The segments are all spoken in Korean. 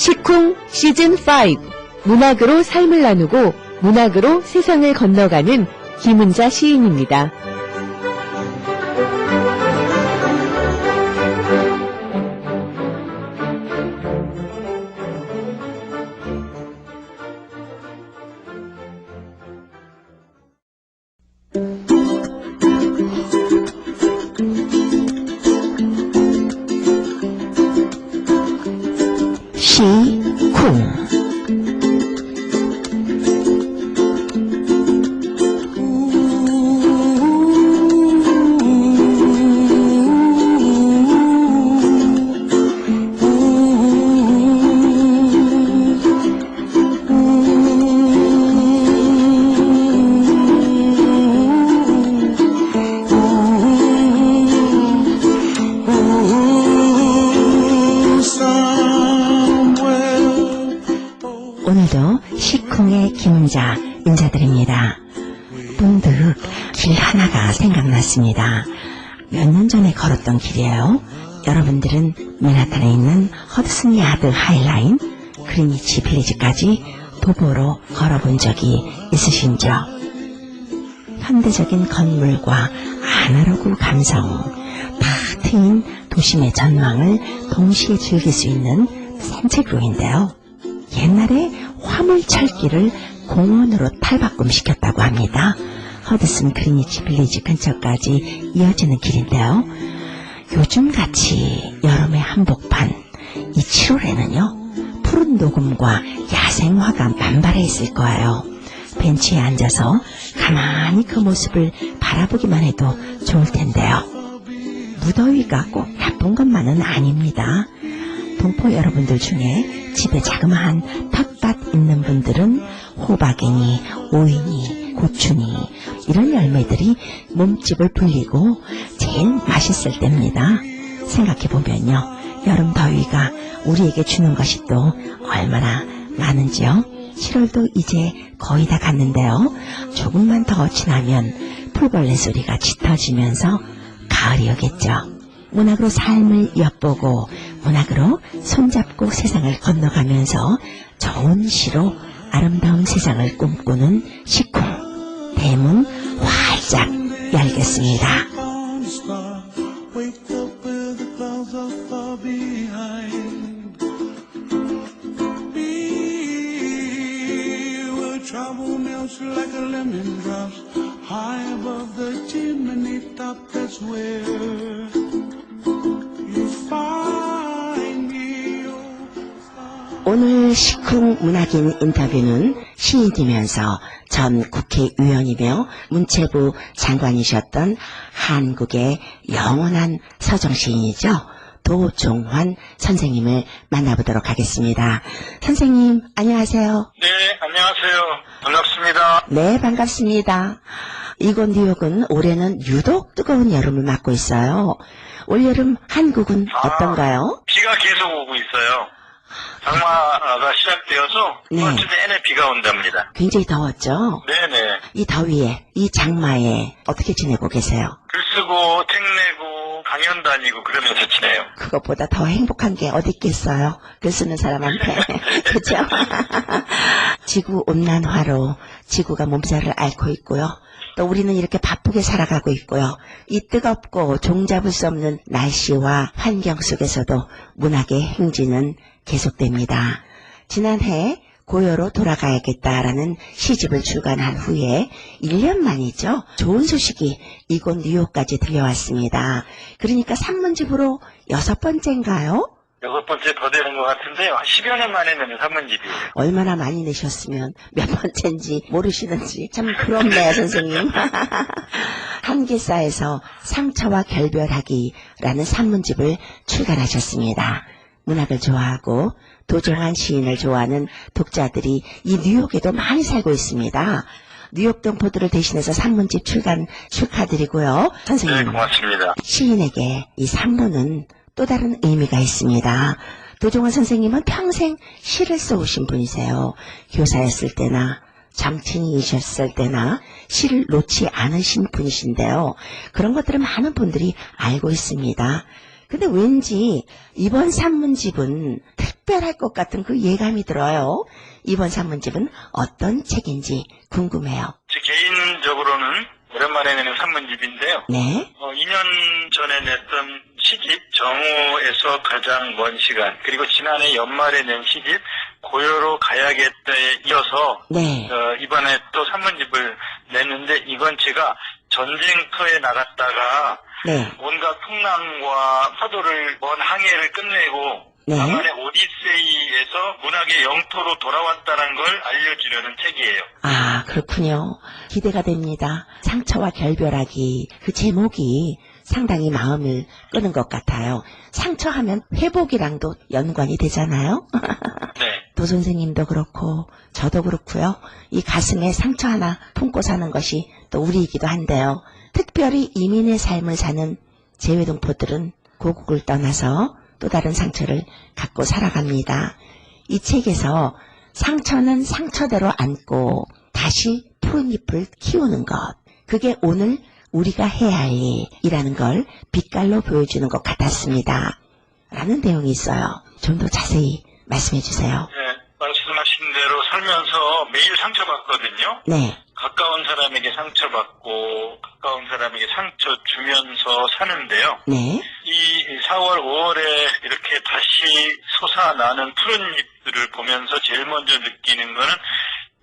시콩 시즌5 문학으로 삶을 나누고 문학으로 세상을 건너가는 김은자 시인입니다. 시콩 오늘도 시콩의 김은자 인사드립니다. 문득 길 하나가 생각났습니다. 몇 년 전에 걸었던 길이에요. 여러분들은 맨하탄에 있는 허드슨 야드 하이라인, 그리니치 빌리지까지 도보로 걸어본 적이 있으신죠? 현대적인 건물과 아날로그 감성, 다 트인 도심의 전망을 동시에 즐길 수 있는 산책로인데요. 옛날에 화물철길을 공원으로 탈바꿈시켰다고 합니다. 허드슨 그리니치 빌리지 근처까지 이어지는 길인데요. 요즘같이 여름의 한복판 이 7월에는요. 푸른 녹음과 야생화가 만발해 있을 거예요. 벤치에 앉아서 가만히 그 모습을 바라보기만 해도 좋을 텐데요. 무더위가 꼭 나쁜 것만은 아닙니다. 동포 여러분들 중에 집에 자그마한 텃밭 있는 분들은 호박이니 오이니 고추니 이런 열매들이 몸집을 불리고 제일 맛있을 때입니다. 생각해보면요. 여름 더위가 우리에게 주는 것이 또 얼마나 많은지요. 7월도 이제 거의 다 갔는데요. 조금만 더 지나면 풀벌레 소리가 짙어지면서 가을이 오겠죠. 문학으로 삶을 엿보고 문학으로 손잡고 세상을 건너가면서 좋은 시로 아름다운 세상을 꿈꾸는 시콩, 대문 활짝 열겠습니다. 오늘 시콩 문학인 인터뷰는 시인이면서 전 국회의원이며 문체부 장관이셨던 한국의 영원한 서정시인이죠. 도종환 선생님을 만나보도록 하겠습니다. 선생님 안녕하세요. 네, 안녕하세요. 반갑습니다. 네, 반갑습니다. 이곳 뉴욕은 올해는 유독 뜨거운 여름을 맞고 있어요. 올여름 한국은 어떤가요? 비가 계속 오고 있어요. 장마가 시작되어서 이번 주 내내 비가 온답니다. 굉장히 더웠죠? 네네. 이 더위에, 이 장마에 어떻게 지내고 계세요? 글 쓰고, 책 내고, 강연 다니고 그러면서 지내요. 그것보다 더 행복한 게 어디 있겠어요? 글 쓰는 사람한테. 그렇죠? 지구 온난화로 지구가 몸살을 앓고 있고요. 또 우리는 이렇게 바쁘게 살아가고 있고요. 이 뜨겁고 종잡을 수 없는 날씨와 환경 속에서도 문학의 행진은 계속됩니다. 지난해 고요로 돌아가야겠다라는 시집을 출간한 후에 1년 만이죠. 좋은 소식이 이곳 뉴욕까지 들려왔습니다. 그러니까 산문집으로 6번째인가요? 6번째 더 되는 것 같은데요. 한 10여 년 만에 내는 산문집이에요. 얼마나 많이 내셨으면 몇 번째인지 모르시는지 참 부럽네요, 선생님. 한길사에서 상처와 결별하기라는 산문집을 출간하셨습니다. 문학을 좋아하고 도종환 시인을 좋아하는 독자들이 이 뉴욕에도 많이 살고 있습니다. 뉴욕 동포들을 대신해서 산문집 출간 축하드리고요. 선생님. 네, 고맙습니다. 시인에게 이 산문은 또 다른 의미가 있습니다. 도종환 선생님은 평생 시를 써오신 분이세요. 교사였을 때나 정치인이셨을 때나 시를 놓지 않으신 분이신데요. 그런 것들을 많은 분들이 알고 있습니다. 근데 왠지 이번 산문집은 특별할 것 같은 그 예감이 들어요. 이번 산문집은 어떤 책인지 궁금해요. 제 개인적으로는 오랜만에 내는 산문집인데요. 네. 2년 전에 냈던 시집 정오에서 가장 먼 시간, 그리고 지난해 연말에 낸 시집 고요로 가야겠다에 이어서 네. 이번에 또 산문집을 냈는데, 이건 제가 전쟁터에 나갔다가 네. 온갖 풍랑과 파도를 먼 항해를 끝내고 네. 나만의 오디세이에서 문학의 영토로 돌아왔다는 걸 알려주려는 책이에요. 아, 그렇군요. 기대가 됩니다. 상처와 결별하기, 그 제목이 상당히 마음을 끄는 것 같아요. 상처하면 회복이랑도 연관이 되잖아요. 네. 도 선생님도 그렇고 저도 그렇고요. 이 가슴에 상처 하나 품고 사는 것이 또 우리이기도 한데요. 특별히 이민의 삶을 사는 재외동포들은 고국을 떠나서 또 다른 상처를 갖고 살아갑니다. 이 책에서 상처는 상처대로 안고 다시 푸른 잎을 키우는 것, 그게 오늘 우리가 해야 할 일이라는 걸 빛깔로 보여주는 것 같았습니다. 라는 내용이 있어요. 좀 더 자세히 말씀해 주세요. 네, 말씀하신 대로 살면서 매일 상처받거든요. 네. 가까운 사람에게 상처받고 가까운 사람에게 상처 주면서 사는데요. 네. 이 4월, 5월에 이렇게 다시 솟아나는 푸른 잎들을 보면서 제일 먼저 느끼는 거는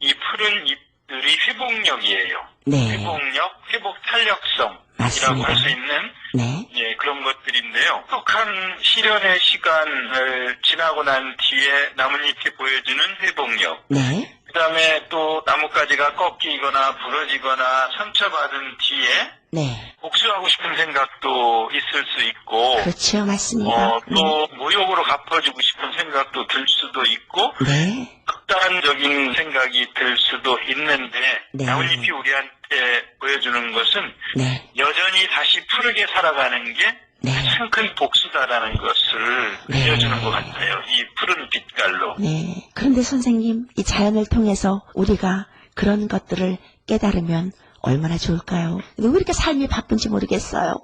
이 푸른 잎들이 회복력이에요. 네. 회복력, 회복 탄력성이라고 맞습니다. 할 수 있는 네. 예, 그런 것들인데요. 똑똑한 시련의 시간을 지나고 난 뒤에 나뭇잎이 보여주는 회복력. 네. 그 다음에 또 나뭇가지가 꺾이거나 부러지거나 상처받은 뒤에 네. 복수하고 싶은 생각도 있을 수 있고, 그렇죠. 맞습니다. 또 모욕으로 갚아주고 싶은 생각도 들 수도 있고, 네. 극단적인 생각이 들 수도 있는데, 네. 나뭇잎이 우리한테 보여주는 것은 네. 여전히 다시 푸르게 살아가는 게 네. 가장 큰 복수다라는 것을 네. 알려주는 것 같아요. 이 푸른 빛깔로. 네. 그런데 선생님, 이 자연을 통해서 우리가 그런 것들을 깨달으면 얼마나 좋을까요? 근데 왜 이렇게 삶이 바쁜지 모르겠어요.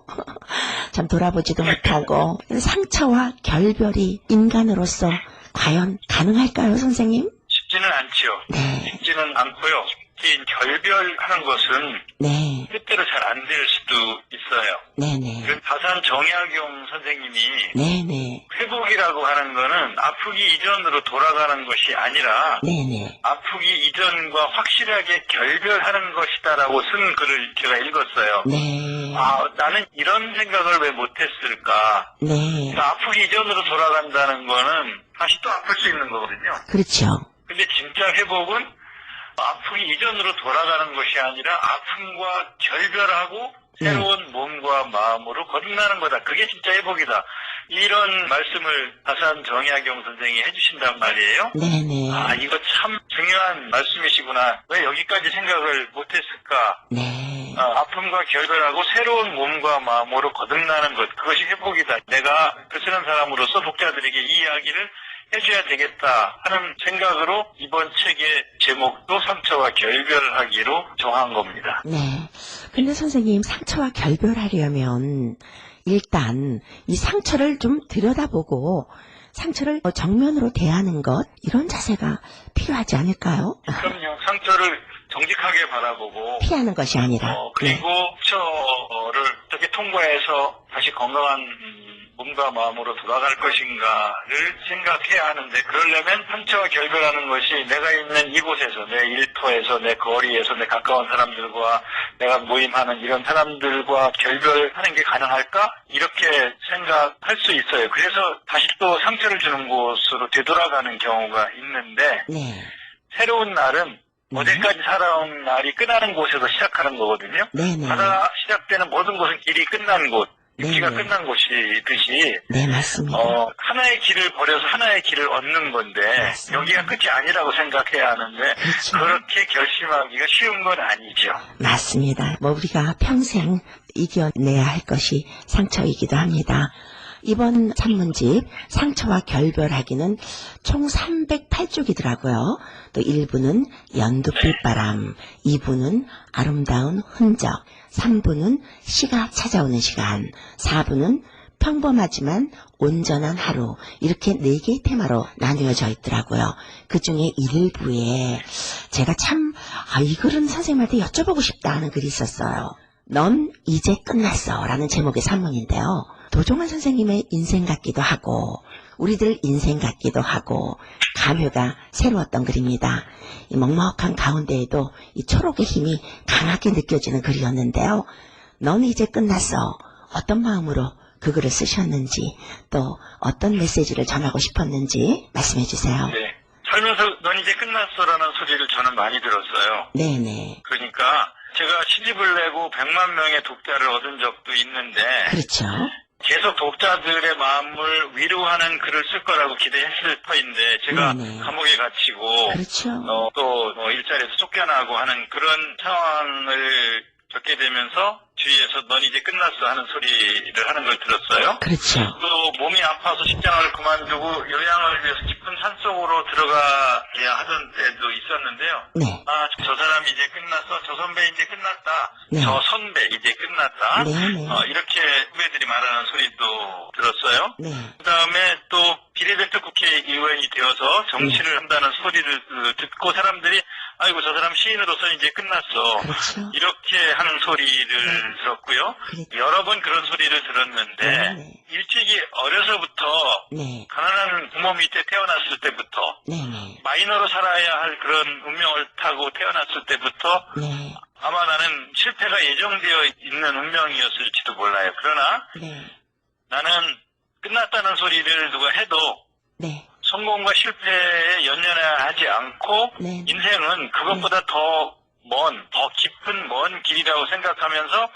참 돌아보지도 못하고 상처와 결별이 인간으로서 과연 가능할까요, 선생님? 쉽지는 않지요. 네. 쉽지는 않고요. 특히 결별하는 것은 네. 뜻대로 잘 안 될 수도 있어요. 네네. 그런 다산 정약용 선생님이 네네. 회복이라고 하는 거는 아프기 이전으로 돌아가는 것이 아니라 네네. 아프기 이전과 확실하게 결별하는 것이다라고 쓴 글을 제가 읽었어요. 네. 아, 나는 이런 생각을 왜 못했을까? 네. 그러니까 아프기 이전으로 돌아간다는 거는 다시 또 아플 수 있는 거거든요. 그렇죠. 근데 진짜 회복은 아프기 이전으로 돌아가는 것이 아니라 아픔과 결별하고 새로운 몸과 마음으로 거듭나는 거다. 그게 진짜 회복이다. 이런 말씀을 다산 정약용 선생이 해주신단 말이에요. 네네. 아, 이거 참 중요한 말씀이시구나. 왜 여기까지 생각을 못했을까? 네. 아픔과 결별하고 새로운 몸과 마음으로 거듭나는 것. 그것이 회복이다. 내가 글 쓰는 사람으로서 독자들에게 이 이야기를 해줘야 되겠다 하는 생각으로 이번 책의 제목도 상처와 결별하기로 정한 겁니다. 네. 근데 선생님, 상처와 결별하려면 일단 이 상처를 좀 들여다보고 상처를 정면으로 대하는 것, 이런 자세가 필요하지 않을까요? 그럼요. 상처를 정직하게 바라보고 피하는 것이 아니라. 그리고 상처를 어떻게 통과해서 다시 건강한 몸과 마음으로 돌아갈 것인가를 생각해야 하는데, 그러려면 상처와 결별하는 것이 내가 있는 이곳에서, 내 일터에서, 내 거리에서, 내 가까운 사람들과 내가 모임하는 이런 사람들과 결별하는 게 가능할까? 이렇게 생각할 수 있어요. 그래서 다시 또 상처를 주는 곳으로 되돌아가는 경우가 있는데, 네. 새로운 날은 어제까지 살아온 날이 끝나는 곳에서 시작하는 거거든요. 네네. 바다 시작되는 모든 곳은 길이 끝난 곳, 육지가 네네. 끝난 곳이듯이 네, 맞습니다. 하나의 길을 버려서 하나의 길을 얻는 건데 맞습니다. 여기가 끝이 아니라고 생각해야 하는데 그렇죠. 그렇게 결심하기가 쉬운 건 아니죠. 맞습니다. 우리가 평생 이겨내야 할 것이 상처이기도 합니다. 이번 산문집 상처와 결별하기는 총 308쪽이더라고요. 또 1부는 연두빛바람, 2부는 아름다운 흔적, 3부는 시가 찾아오는 시간, 4부는 평범하지만 온전한 하루 이렇게 4개의 테마로 나뉘어져 있더라고요. 그 중에 일부에 제가 참 이 글은 선생님한테 여쭤보고 싶다 하는 글이 있었어요. 넌 이제 끝났어 라는 제목의 산문인데요. 도종환 선생님의 인생 같기도 하고 우리들 인생 같기도 하고 감회가 새로웠던 글입니다. 이 먹먹한 가운데에도 이 초록의 힘이 강하게 느껴지는 글이었는데요. 넌 이제 끝났어. 어떤 마음으로 그 글을 쓰셨는지 또 어떤 메시지를 전하고 싶었는지 말씀해 주세요. 네. 살면서 넌 이제 끝났어라는 소리를 저는 많이 들었어요. 네네. 그러니까 제가 시집을 내고 100만 명의 독자를 얻은 적도 있는데 그렇죠. 계속 독자들의 마음을 위로하는 글을 쓸 거라고 기대했을 터인데 제가 네네. 감옥에 갇히고 그렇죠. 또 일자리에서 쫓겨나고 하는 그런 상황을 겪게 되면서 주위에서 넌 이제 끝났어 하는 소리를 하는 걸 들었어요. 그렇죠. 또 몸이 아파서 직장을 그만두고 요양을 위해서 깊은 산속으로 들어가야 하던 때도 있었는데요. 네. 아, 저 사람 이제 끝났어. 저 선배 이제 끝났다. 네. 저 선배 이제 끝났다. 네네. 이렇게 후배들이 말하는 소리도 들었어요. 네. 그 다음에 또 비례대표 국회의원이 되어서 정치를 한다는 소리를 듣고 사람들이 아이고 저 사람 시인으로서 이제 끝났어. 그렇죠. 이렇게 하는 소리를 들었고요. 그렇죠. 여러 번 그런 소리를 들었는데 네네. 일찍이 어려서부터 네. 가난한 부모 밑에 태어났을 때부터 네네. 마이너로 살아야 할 그런 운명을 타고 태어났을 때부터 네. 아마 나는 실패가 예정되어 있는 운명이었을지도 몰라요. 그러나 네. 나는 끝났다는 소리를 누가 해도 네. 성공과 실패에 연연하지 않고 네. 인생은 그것보다 더 깊은 먼 길이라고 생각하면서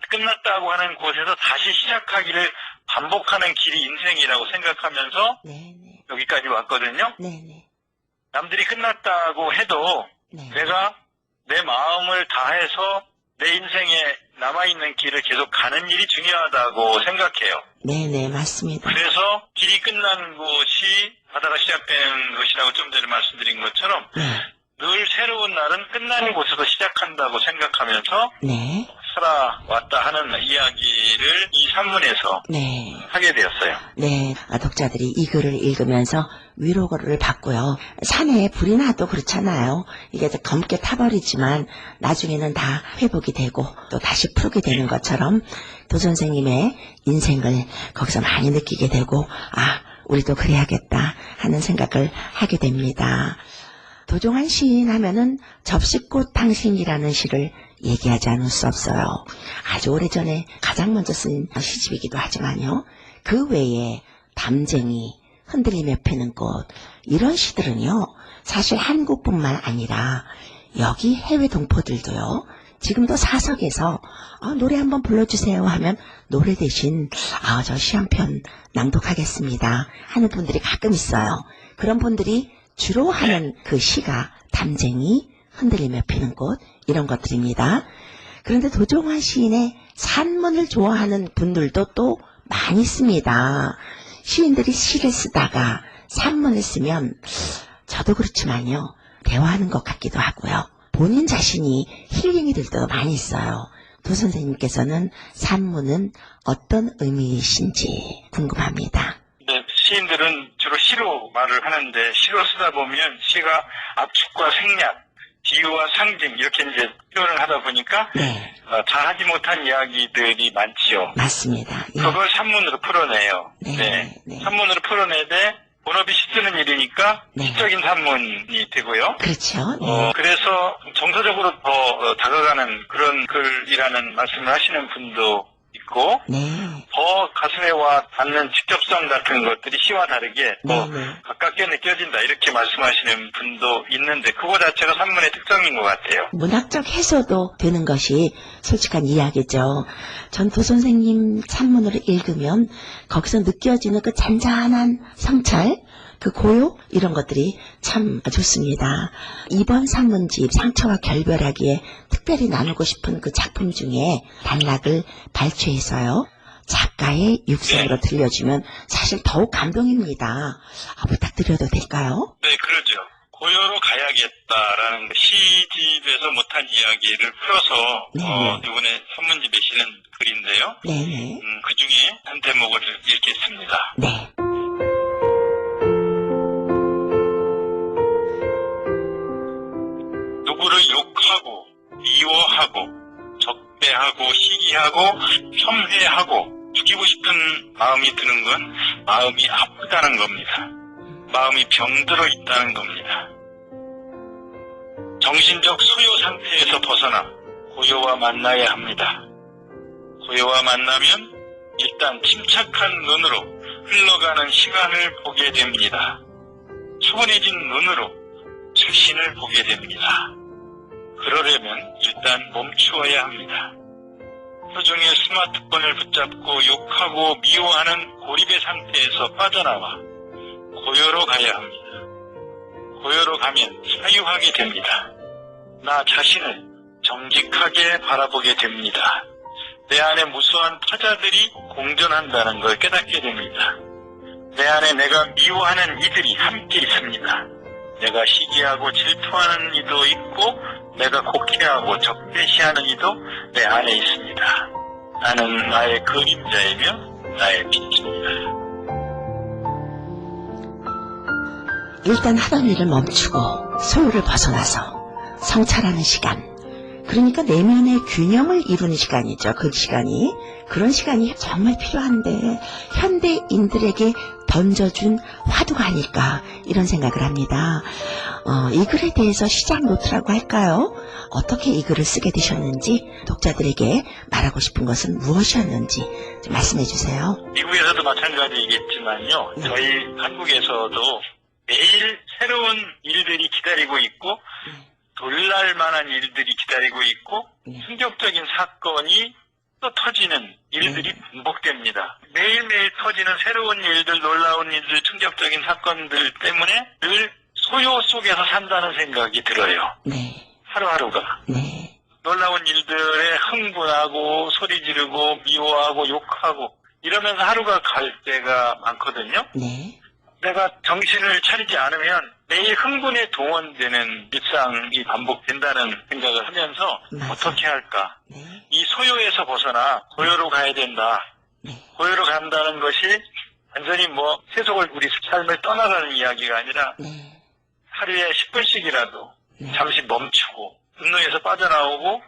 끝났다고 하는 곳에서 다시 시작하기를 반복하는 길이 인생이라고 생각하면서 네네. 여기까지 왔거든요. 네네. 남들이 끝났다고 해도 네. 내가 내 마음을 다해서 내 인생에 남아있는 길을 계속 가는 일이 중요하다고 생각해요. 네네. 맞습니다. 그래서 길이 끝난 곳이 바다가 시작되는 것이라고 좀 전에 말씀드린 것처럼 네. 늘 새로운 날은 끝난 곳에서 시작한다고 생각하면서 네. 살아왔다 하는 이야기를 이 산문에서 네. 하게 되었어요. 네. 독자들이 이 글을 읽으면서 위로를 받고요. 산에 불이 나도 그렇잖아요. 이게 검게 타버리지만 나중에는 다 회복이 되고 또 다시 푸르게 되는 것처럼 도 선생님의 인생을 거기서 많이 느끼게 되고 우리도 그래야겠다 하는 생각을 하게 됩니다. 도종환 시인 하면은 접시꽃 당신이라는 시를 얘기하지 않을 수 없어요. 아주 오래전에 가장 먼저 쓴 시집이기도 하지만요. 그 외에 담쟁이, 흔들리며 피는 꽃 이런 시들은요. 사실 한국뿐만 아니라 여기 해외 동포들도요. 지금도 사석에서 노래 한번 불러주세요 하면 노래 대신 저 시 한 편 낭독하겠습니다 하는 분들이 가끔 있어요. 그런 분들이 주로 하는 그 시가 담쟁이, 흔들리며 피는 꽃 이런 것들입니다. 그런데 도종환 시인의 산문을 좋아하는 분들도 또 많이 있습니다. 시인들이 시를 쓰다가 산문을 쓰면 저도 그렇지만요. 대화하는 것 같기도 하고요. 본인 자신이 힐링이 될 때도 많이 있어요. 도 선생님께서는 산문은 어떤 의미이신지 궁금합니다. 네, 시인들은 주로 시로 말을 하는데 시로 쓰다 보면 시가 압축과 생략, 비유와 상징 이렇게 이제 표현을 하다 보니까 네. 다 하지 못한 이야기들이 많지요. 맞습니다. 예. 그걸 산문으로 풀어내요. 네, 네. 산문으로 풀어내되 본업이 시 쓰는 일이니까 네. 시적인 산문이 되고요. 그렇죠. 네. 그래서 정서적으로 더 다가가는 그런 글이라는 말씀을 하시는 분도 있고 네. 더 가슴에 와 닿는 직접성 같은 것들이 시와 다르게 더 네. 가깝게 느껴진다 이렇게 말씀하시는 분도 있는데 그거 자체가 산문의 특성인 것 같아요. 문학적 해소도 되는 것이 솔직한 이야기죠. 전 도 선생님 산문을 읽으면 거기서 느껴지는 그 잔잔한 성찰, 그 고요 이런 것들이 참 좋습니다. 이번 산문집 상처와 결별하기에 특별히 나누고 싶은 그 작품 중에 단락을 발췌해서요. 작가의 육성으로 들려주면 사실 더욱 감동입니다. 부탁드려도 될까요? 네, 그러죠. 고요로 가야겠다라는 시집에서 못한 이야기를 풀어서 네. 이번에 산문집에 실은 글인데 있는데요. 네네. 그 중에 한 대목을 읽겠습니다. 네. 누구를 욕하고 미워하고 적대하고 시기하고 폄훼하고 죽이고 싶은 마음이 드는 건 마음이 아프다는 겁니다. 마음이 병들어 있다는 겁니다. 정신적 소요 상태에서 벗어나 고요와 만나야 합니다. 고요와 만나면 일단 침착한 눈으로 흘러가는 시간을 보게 됩니다. 차분해진 눈으로 자신을 보게 됩니다. 그러려면 일단 멈추어야 합니다. 표정에 스마트폰을 붙잡고 욕하고 미워하는 고립의 상태에서 빠져나와 고요로 가야 합니다. 고요로 가면 사유하게 됩니다. 나 자신을 정직하게 바라보게 됩니다. 내 안에 무수한 타자들이 공존한다는 걸 깨닫게 됩니다. 내 안에 내가 미워하는 이들이 함께 있습니다. 내가 시기하고 질투하는 이도 있고 내가 곡해하고 적대시하는 이도 내 안에 있습니다. 나는 나의 그림자이며 나의 빛입니다. 일단 하던 일을 멈추고 소요를 벗어나서 성찰하는 시간. 그러니까 내면의 균형을 이루는 시간이죠. 그 시간이. 그런 시간이 정말 필요한데 현대인들에게 던져준 화두가 아닐까 이런 생각을 합니다. 이 글에 대해서 시작 노트라고 할까요? 어떻게 이 글을 쓰게 되셨는지 독자들에게 말하고 싶은 것은 무엇이었는지 좀 말씀해 주세요. 미국에서도 마찬가지겠지만요. 저희 한국에서도 매일 새로운 일들이 기다리고 있고 놀랄 만한 일들이 기다리고 있고 충격적인 사건이 또 터지는 일들이 반복됩니다. 매일매일 터지는 새로운 일들, 놀라운 일들, 충격적인 사건들 때문에 늘 소요 속에서 산다는 생각이 들어요. 네. 하루하루가. 네. 놀라운 일들에 흥분하고 소리 지르고 미워하고 욕하고 이러면서 하루가 갈 때가 많거든요. 네. 내가 정신을 차리지 않으면 매일 흥분에 동원되는 일상이 반복된다는 생각을 하면서 맞아요. 어떻게 할까? 네. 이 소요에서 벗어나 고요로 가야 된다. 네. 고요로 간다는 것이 완전히 세속을 우리 삶을 떠나가는 이야기가 아니라 네. 하루에 10분씩이라도 네. 잠시 멈추고 분노에서 빠져나오고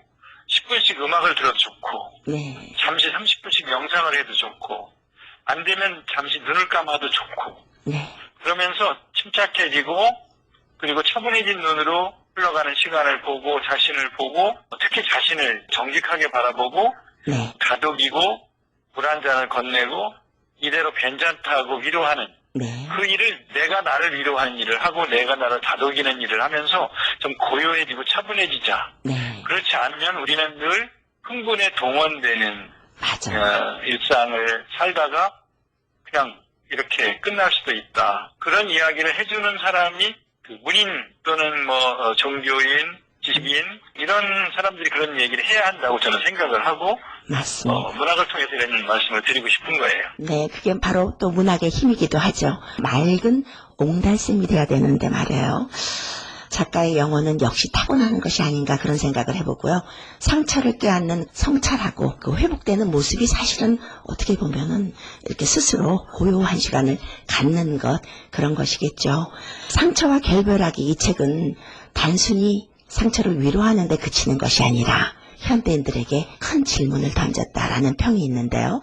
10분씩 음악을 들어도 좋고 네. 잠시 30분씩 명상을 해도 좋고 안 되면 잠시 눈을 감아도 좋고 네. 그러면서 침착해지고 그리고 차분해진 눈으로 흘러가는 시간을 보고 자신을 보고 특히 자신을 정직하게 바라보고 네. 다독이고 물 한 잔을 건네고 이대로 괜찮다고 위로하는 네. 그 일을 내가 나를 위로하는 일을 하고 내가 나를 다독이는 일을 하면서 좀 고요해지고 차분해지자. 네. 그렇지 않으면 우리는 늘 흥분에 동원되는 맞아요. 일상을 살다가 그냥 이렇게 끝날 수도 있다. 그런 이야기를 해주는 사람이 그 문인 또는 종교인, 지식인 이런 사람들이 그런 얘기를 해야 한다고 저는 생각을 하고 맞습니다. 문학을 통해서 이런 말씀을 드리고 싶은 거예요. 네, 그게 바로 또 문학의 힘이기도 하죠. 맑은 옹달샘이 돼야 되는데 말이에요. 작가의 영혼은 역시 타고나는 것이 아닌가 그런 생각을 해보고요. 상처를 껴안는 성찰하고 그 회복되는 모습이 사실은 어떻게 보면은 이렇게 스스로 고요한 시간을 갖는 것 그런 것이겠죠. 상처와 결별하기 이 책은 단순히 상처를 위로하는 데 그치는 것이 아니라 현대인들에게 큰 질문을 던졌다라는 평이 있는데요.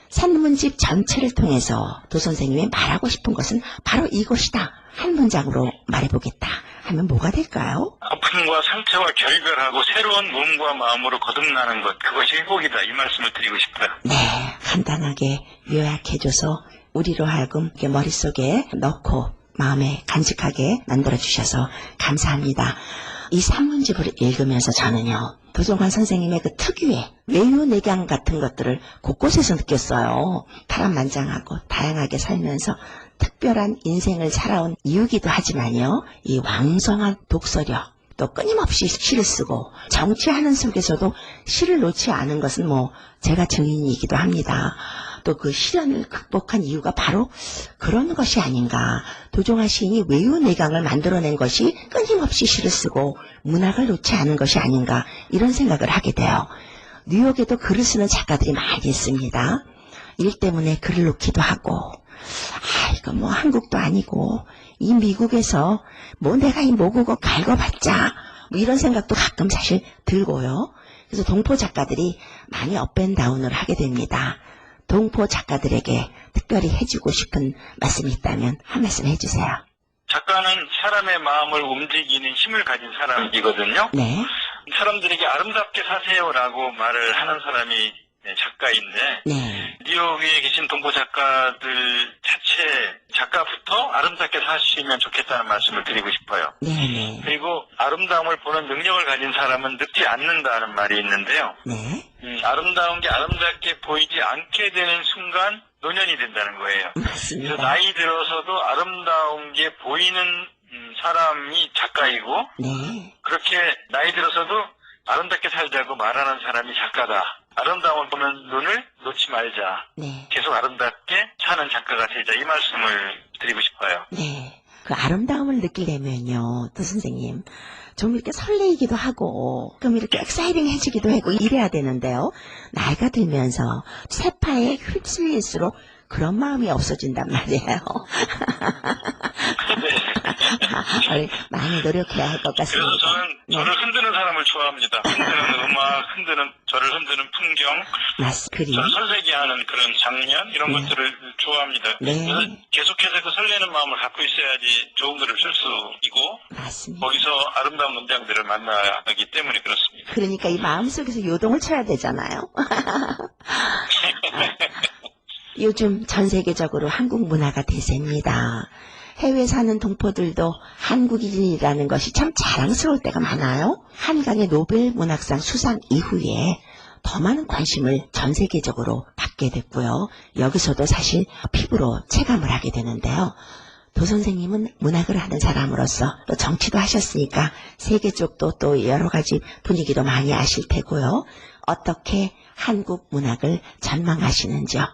산문집 전체를 통해서 도 선생님이 말하고 싶은 것은 바로 이것이다. 한 문장으로 말해보겠다 하면 뭐가 될까요? 아픔과 상처와 결별하고 새로운 몸과 마음으로 거듭나는 것 그것이 회복이다 이 말씀을 드리고 싶어요. 네, 간단하게 요약해줘서 우리로 하여금 머릿속에 넣고 마음에 간직하게 만들어주셔서 감사합니다. 이 산문집을 읽으면서 저는요. 도종환 선생님의 그 특유의 외유내강 같은 것들을 곳곳에서 느꼈어요. 파란만장하고 다양하게 살면서 특별한 인생을 살아온 이유기도 하지만요. 이 왕성한 독서력, 또 끊임없이 시를 쓰고 정치하는 속에서도 시를 놓지 않은 것은 제가 증인이기도 합니다. 또 그 시련을 극복한 이유가 바로 그런 것이 아닌가. 도종환 시인이 외유내강을 만들어낸 것이 끊임없이 시를 쓰고 문학을 놓지 않은 것이 아닌가 이런 생각을 하게 돼요. 뉴욕에도 글을 쓰는 작가들이 많이 있습니다. 일 때문에 글을 놓기도 하고, 이거 뭐 한국도 아니고, 이 미국에서 뭐 내가 이 모국어 갈궈봤자, 뭐 이런 생각도 가끔 사실 들고요. 그래서 동포 작가들이 많이 업앤다운을 하게 됩니다. 동포 작가들에게 특별히 해주고 싶은 말씀이 있다면 한 말씀 해주세요. 작가는 사람의 마음을 움직이는 힘을 가진 사람이거든요. 네, 사람들에게 아름답게 사세요라고 말을 하는 사람이 작가인데, 네, 뉴욕에 계신 동포 작가들 자체 작가부터 아름답게 사시면 좋겠다는 말씀을 드리고 싶어요. 네, 네, 그리고 아름다움을 보는 능력을 가진 사람은 늙지 않는다는 말이 있는데요. 네, 아름다운 게 아름답게 보이지 않게 되는 순간 노년이 된다는 거예요. 그래서 맞습니다. 나이 들어서도 아름다운 게 보이는 사람이 작가이고, 네, 그렇게 나이 들어서도 아름답게 살자고 말하는 사람이 작가다. 아름다움을 보는 눈을 놓지 말자. 네, 계속 아름답게 사는 작가가 되자. 이 말씀을 드리고 싶어요. 네. 그 아름다움을 느끼려면요, 또 선생님, 좀 이렇게 설레이기도 하고, 좀 이렇게 엑사이팅해지기도 하고 이래야 되는데요. 나이가 들면서 세파에 휩쓸릴수록 그런 마음이 없어진단 말이에요. 많이 노력해야 할 것 같습니다. 그래서 저는 저를 흔드는 사람을 좋아합니다. 흔드는 음악, 저를 흔드는 풍경, 그림. 저를 설레게하는 그런 장면, 이런 네. 것들을 좋아합니다. 네. 그래서 계속해서 그 설레는 마음을 갖고 있어야지 좋은 글을 쓸 수 있고, 맞습니다. 거기서 아름다운 문장들을 만나기 때문에 그렇습니다. 그러니까 이 마음속에서 요동을 쳐야 되잖아요. 요즘 전 세계적으로 한국 문화가 대세입니다. 해외 사는 동포들도 한국인이라는 것이 참 자랑스러울 때가 많아요. 한강의 노벨 문학상 수상 이후에 더 많은 관심을 전 세계적으로 받게 됐고요. 여기서도 사실 피부로 체감을 하게 되는데요. 도 선생님은 문학을 하는 사람으로서 또 정치도 하셨으니까 세계 쪽도 또 여러 가지 분위기도 많이 아실 테고요. 어떻게 한국 문학을 전망하시는지요?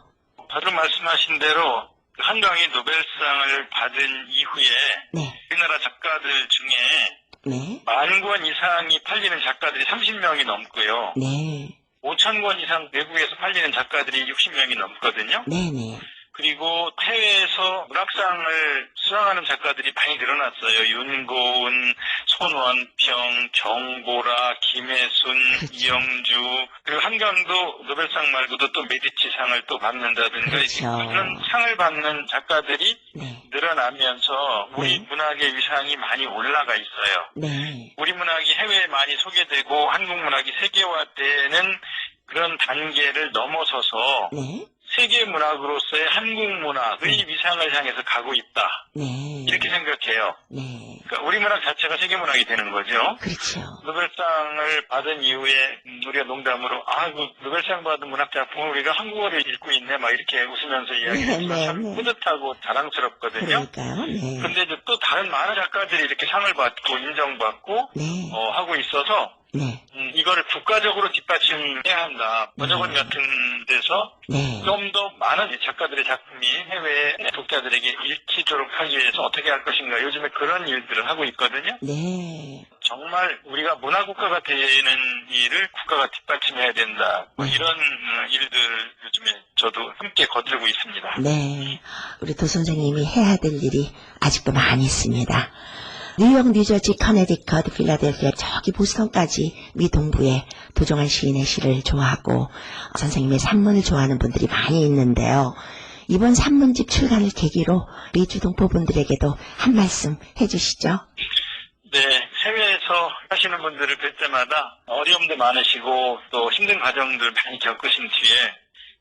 다들 말씀하신 대로 한강이 노벨상을 받은 이후에 네, 우리나라 작가들 중에 네, 10,000권 이상이 팔리는 작가들이 30명이 넘고요. 네, 5,000권 이상 외국에서 팔리는 작가들이 60명이 넘거든요. 네, 네, 그리고 해외에서 문학상을 수상하는 작가들이 많이 늘어났어요. 윤고은, 손원평, 정보라, 김혜순, 그렇죠. 이영주, 그리고 한강도 노벨상 말고도 또 메디치상을 또 받는다든가 그렇죠. 그런 상을 받는 작가들이 네, 늘어나면서 우리 네. 문학의 위상이 많이 올라가 있어요. 네, 우리 문학이 해외에 많이 소개되고 한국 문학이 세계화되는 그런 단계를 넘어서서 네, 세계 문학으로서의 한국 문학의 위상을 향해서 가고 있다. 네, 이렇게 생각해요. 네, 그러니까 우리 문학 자체가 세계 문학이 되는 거죠. 그렇죠. 노벨상을 받은 이후에 우리가 농담으로 그 노벨상 받은 문학 작품을 우리가 한국어를 읽고 있네 막 이렇게 웃으면서 이야기해서 네, 참 네. 뿌듯하고 자랑스럽거든요. 그러니까요. 네, 근데 이제 또 다른 많은 작가들이 이렇게 상을 받고 인정받고 네, 하고 있어서 네, 이거를 국가적으로 뒷받침해야 한다. 번역원 같은 데서 네, 좀 더 많은 작가들의 작품이 해외 독자들에게 읽히도록 하기 위해서 어떻게 할 것인가. 요즘에 그런 일들을 하고 있거든요. 네, 정말 우리가 문화국가가 되는 일을 국가가 뒷받침해야 된다. 뭐 이런 일들 요즘에 저도 함께 거들고 있습니다. 네. 우리 도 선생님이 해야 될 일이 아직도 많이 있습니다. 뉴욕, 뉴저지, 커네디컷, 필라델피아, 저기 보스턴까지 미 동부에 도종환 시인의 시를 좋아하고 선생님의 산문을 좋아하는 분들이 많이 있는데요. 이번 산문집 출간을 계기로 미주 동포분들에게도 한 말씀 해주시죠. 네, 해외에서 하시는 분들을 뵐 때마다 어려움도 많으시고 또 힘든 과정들 많이 겪으신 뒤에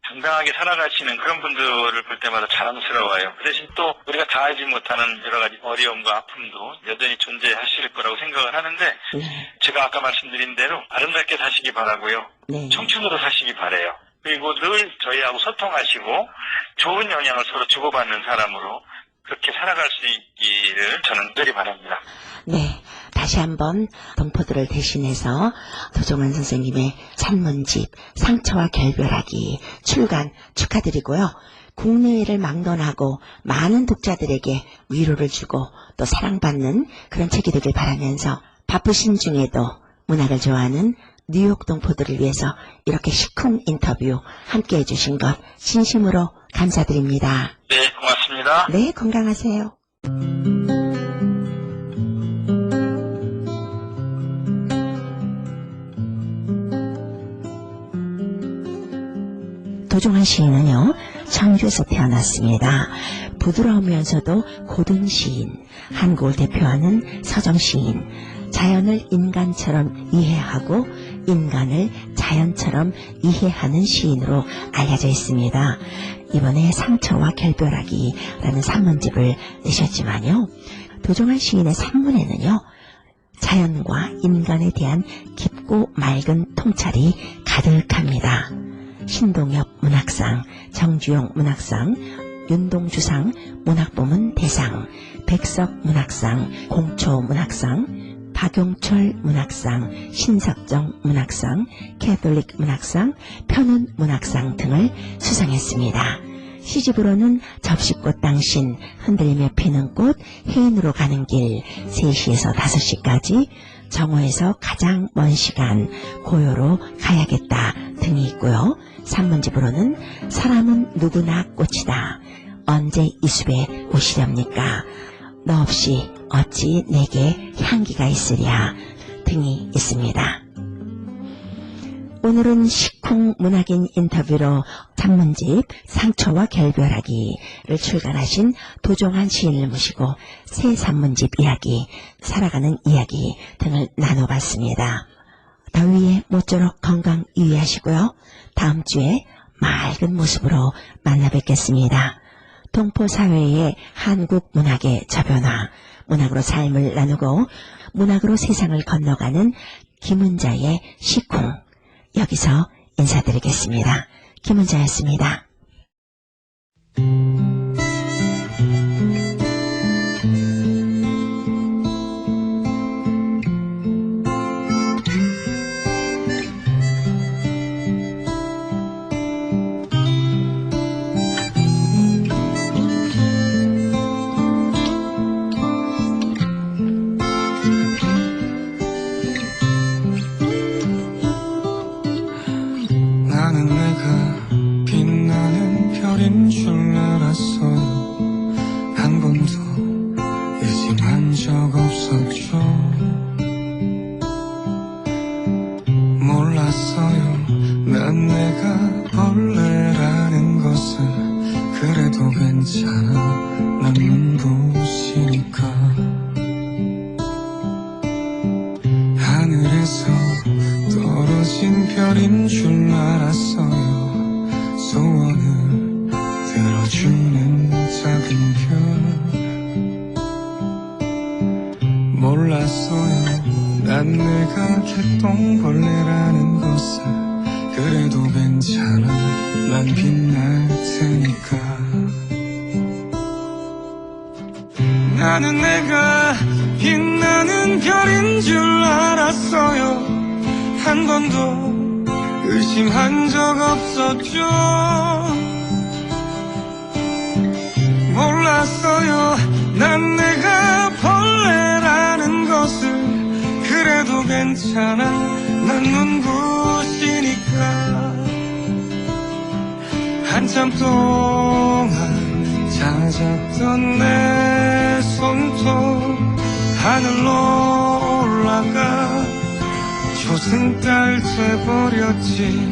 당당하게 살아가시는 그런 분들을 볼 때마다 자랑스러워요. 그 대신 또 우리가 다 알지 못하는 여러 가지 어려움과 아픔도 여전히 존재하실 거라고 생각을 하는데 네, 제가 아까 말씀드린 대로 아름답게 사시기 바라고요. 네, 청춘으로 사시기 바라요. 그리고 늘 저희하고 소통하시고 좋은 영향을 서로 주고받는 사람으로 그렇게 살아갈 수 있기를 저는 늘 바랍니다. 네. 다시 한번 동포들을 대신해서 도종환 선생님의 산문집 상처와 결별하기 출간 축하드리고요. 국내외를 막론하고 많은 독자들에게 위로를 주고 또 사랑받는 그런 책이 되길 바라면서 바쁘신 중에도 문학을 좋아하는 뉴욕 동포들을 위해서 이렇게 시쿵 인터뷰 함께 해주신 것 진심으로 감사드립니다. 네, 고맙습니다. 네, 건강하세요. 도종환 시인은요, 청주에서 태어났습니다. 부드러우면서도 고든 시인, 한국을 대표하는 서정 시인, 자연을 인간처럼 이해하고 인간을 자연처럼 이해하는 시인으로 알려져 있습니다. 이번에 상처와 결별하기라는 산문집을 내셨지만요, 도종환 시인의 산문에는요, 자연과 인간에 대한 깊고 맑은 통찰이 가득합니다. 신동엽 문학상, 정주영 문학상, 윤동주상, 문학부문 대상, 백석 문학상, 공초 문학상, 박용철 문학상, 신석정 문학상, 캐톨릭 문학상, 편운 문학상 등을 수상했습니다. 시집으로는 접시꽃 당신, 흔들리며 피는 꽃, 해인으로 가는 길, 3시에서 5시까지, 정오에서 가장 먼 시간, 고요로 가야겠다 등이 있고요. 산문집으로는 사람은 누구나 꽃이다. 언제 이 숲에 오시렵니까? 너 없이 어찌 내게 향기가 있으랴 등이 있습니다. 오늘은 시쿵 문학인 인터뷰로 산문집 상처와 결별하기를 출간하신 도종환 시인을 모시고 새 산문집 이야기, 살아가는 이야기 등을 나눠봤습니다. 더위에 모쪼록 건강 유의하시고요. 다음 주에 맑은 모습으로 만나 뵙겠습니다. 동포사회의 한국 문학의 저변화, 문학으로 삶을 나누고 문학으로 세상을 건너가는 김은자의 시쿵, 여기서 인사드리겠습니다. 김은자였습니다. 나는 내가 빛나는 별인 줄 알았어요. 한 번도 의심한 적 없었죠. 몰랐어요. 난 내가 벌레라는 것을. 그래도 괜찮아. 난 눈부시니까. 하늘에서 떨어진 별인 줄 알았어요. 소원을 들어주는 작은 별. 몰랐어요. 난 내가 개똥벌레라는 것을. 그래도 괜찮아. 난 빛날 테니까. 나는 내가 빛나는 별인 줄 알았어요. 한 번도 의심한 적 없었죠. 몰랐어요. 난 내가 벌레라는 것을. 그래도 괜찮아. 난 눈부시니까. 한참 동안 찾았던 내 손톱 하늘로 올라가 조승달 돼버렸지.